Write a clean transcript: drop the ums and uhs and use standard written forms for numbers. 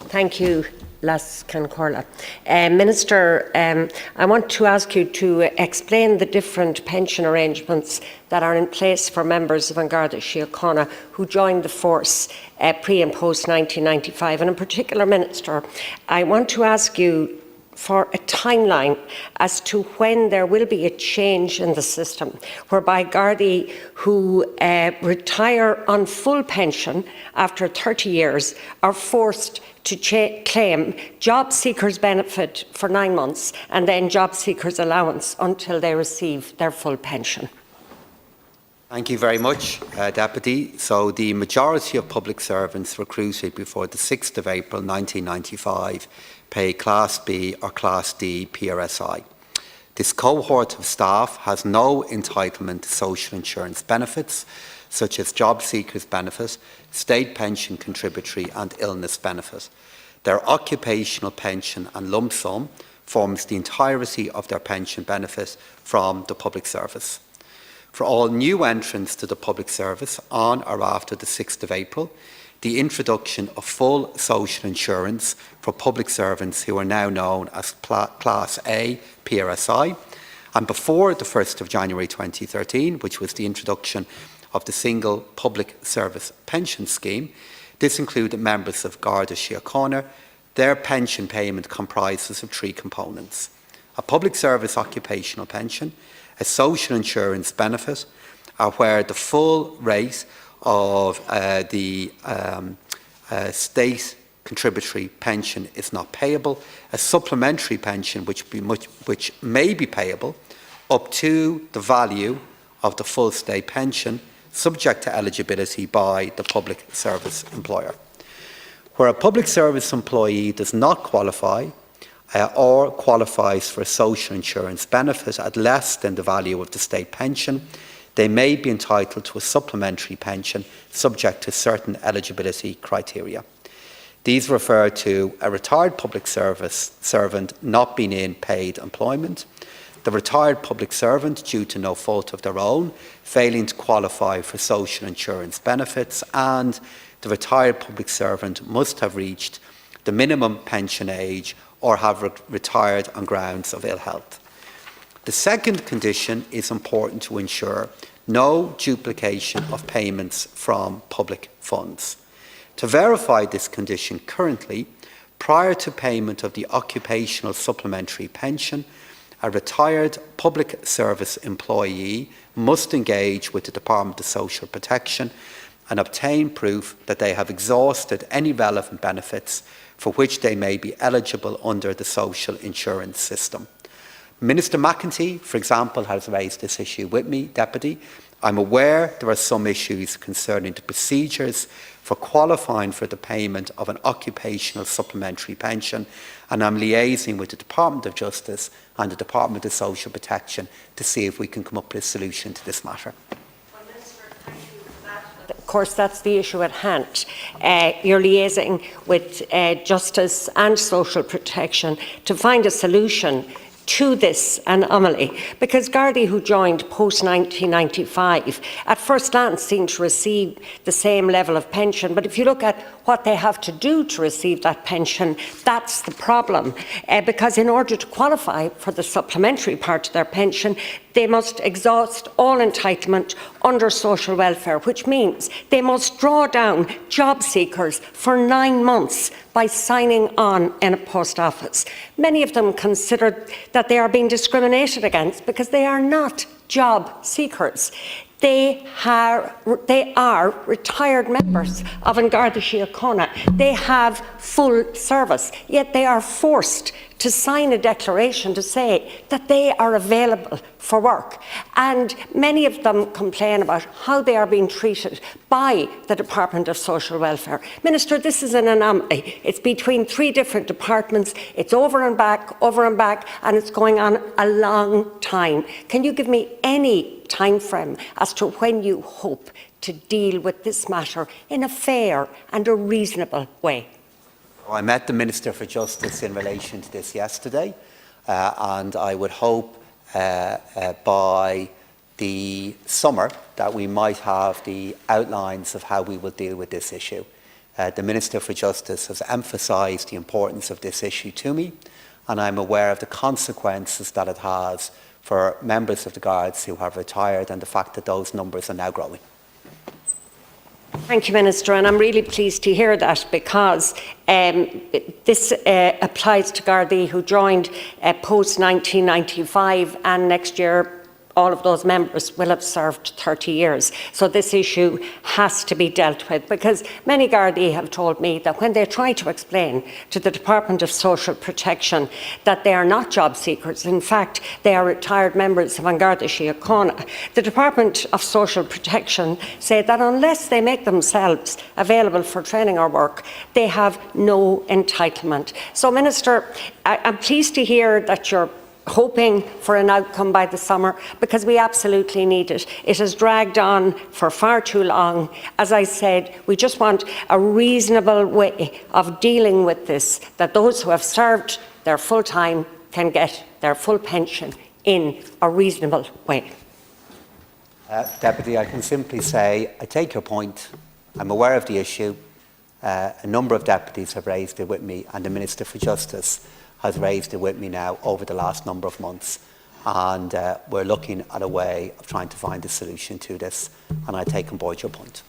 Thank you, Las Cancorla. Minister, I want to ask you to explain the different pension arrangements that are in place for members of An Garda Síochána who joined the force pre and post 1995. And in particular, Minister, I want to ask you for a timeline as to when there will be a change in the system whereby Gardaí who retire on full pension after 30 years are forced to claim job seekers benefit for 9 months and then job seekers allowance until they receive their full pension. Thank you very much, Deputy. So the majority of public servants recruited before the 6th of April 1995 pay Class B or Class D PRSI. This cohort of staff has no entitlement to social insurance benefits, such as job seekers benefit, state pension contributory and illness benefit. Their occupational pension and lump sum forms the entirety of their pension benefit from the public service. For all new entrants to the public service on or after the 6th of April, the introduction of full social insurance for public servants who are now known as Class A PRSI, and before the 1st of January 2013, which was the introduction of the single public service pension scheme, this included members of Garda Síochána. Their pension payment comprises of 3 components: a public service occupational pension, a social insurance benefit, where the full rate of the state contributory pension is not payable, a supplementary pension which may be payable up to the value of the full state pension, subject to eligibility by the public service employer. Where a public service employee does not qualify or qualifies for a social insurance benefit at less than the value of the state pension, they may be entitled to a supplementary pension subject to certain eligibility criteria. These refer to a retired public service servant not being in paid employment, the retired public servant, due to no fault of their own, failing to qualify for social insurance benefits, and the retired public servant must have reached the minimum pension age or have retired on grounds of ill health. The second condition is important to ensure no duplication of payments from public funds. To verify this condition currently, prior to payment of the occupational supplementary pension, a retired public service employee must engage with the Department of Social Protection and obtain proof that they have exhausted any relevant benefits for which they may be eligible under the social insurance system. Minister McEntee, for example, has raised this issue with me, Deputy. I'm aware there are some issues concerning the procedures for qualifying for the payment of an occupational supplementary pension, and I'm liaising with the Department of Justice and the Department of Social Protection to see if we can come up with a solution to this matter. Of course, that's the issue at hand. You're liaising with Justice and Social Protection to find a solution to this anomaly, because Gardaí who joined post-1995 at first glance seem to receive the same level of pension, but if you look at what they have to do to receive that pension, that's the problem, because in order to qualify for the supplementary part of their pension, they must exhaust all entitlement under social welfare, which means they must draw down job seekers for 9 months by signing on in a post office. Many of them consider that they are being discriminated against because they are not job seekers. They are retired members of An Garda Síochána. They have full service, yet they are forced to sign a declaration to say that they are available for work. And many of them complain about how they are being treated by the Department of Social Welfare. Minister, this is an anomaly. It's between 3 different departments. It's over and back, and it's going on a long time. Can you give me any time frame as to when you hope to deal with this matter in a fair and a reasonable way? I met the Minister for Justice in relation to this yesterday, and I would hope by the summer that we might have the outlines of how we will deal with this issue. The Minister for Justice has emphasised the importance of this issue to me, and I'm aware of the consequences that it has for members of the Guards who have retired and the fact that those numbers are now growing. Thank you, Minister, and I'm really pleased to hear that, because this applies to Gardaí who joined post-1995, and next year all of those members will have served 30 years. So this issue has to be dealt with, because many Gardaí have told me that when they try to explain to the Department of Social Protection that they are not job seekers, in fact they are retired members of An Garda Síochána, the Department of Social Protection say that unless they make themselves available for training or work, they have no entitlement. So, Minister, I'm pleased to hear that you're hoping for an outcome by the summer, because we absolutely need it. It has dragged on for far too long. As I said, we just want a reasonable way of dealing with this, that those who have served their full time can get their full pension in a reasonable way. Deputy, I can simply say I take your point. I'm aware of the issue. A number of deputies have raised it with me, and the Minister for Justice has raised it with me now over the last number of months, and we're looking at a way of trying to find a solution to this, and I take on board your point.